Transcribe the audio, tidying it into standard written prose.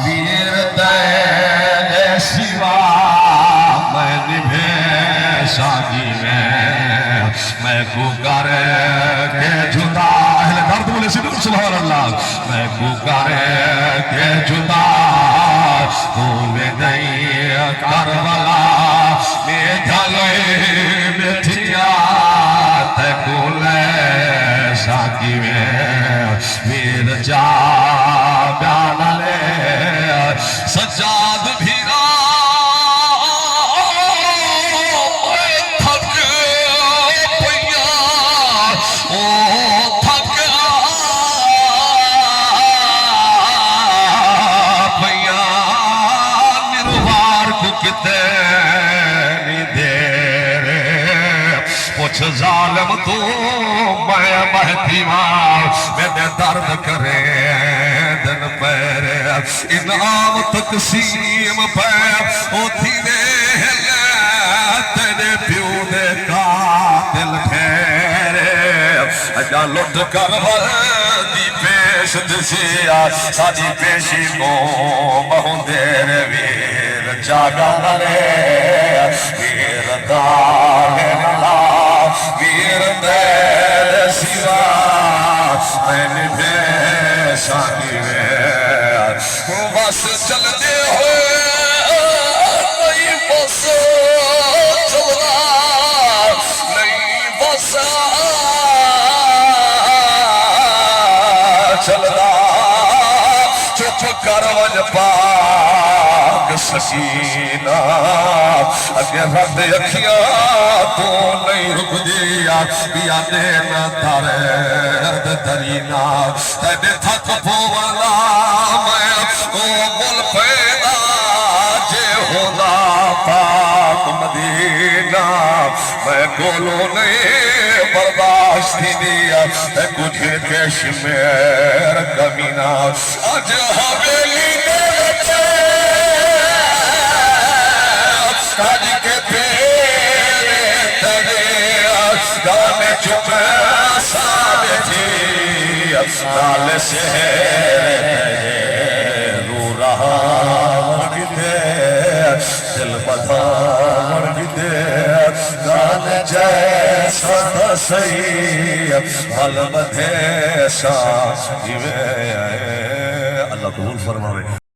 ویر تیرے سوا میں نبھے شادی میں کو کر کے جدا اہل درد بولے سیدھو سبحان اللہ میں کو کر کے جدا ہوئے نہیں کربلا میں جھلے بیٹھیا تے کولے شادی میں ویر جا بیان لے سجاد بھیرا کتنی دیر پوچھ ظالم تو میں مہدی ماں میں درد کرے دن پیر انعام تقسیم پیر ہوتی دے تیرے پیو دے قاتل ٹھہرے اجا لٹ کر دی پیش دسیا ساری پیشی کو بہن دیر ویر جاگا رے ویر داغن لا ویر دیر سوا میں نبھے شادی میں بس چل دے ہوئے نہیں بس چلنا نہیں بس چلنا چپ کر وج پاک سکینہ اگر رد اکھیاں تو نہیں رک دیا بیا دینا درد درینا تیرے تھک پولا میں او مل پیدا جے ہونا پاک مدینہ میں گولو نہیں برداشت دیا تے کچھ کشمیر کمینہ آج حویلی دے بچے آج کے تیرے تیرے گانے چکے سابتی نال شہر رو رہا مرگدے دل بدھا مرگدے گانے جیسا سی حال بدھے سا اللہ قبول فرماوے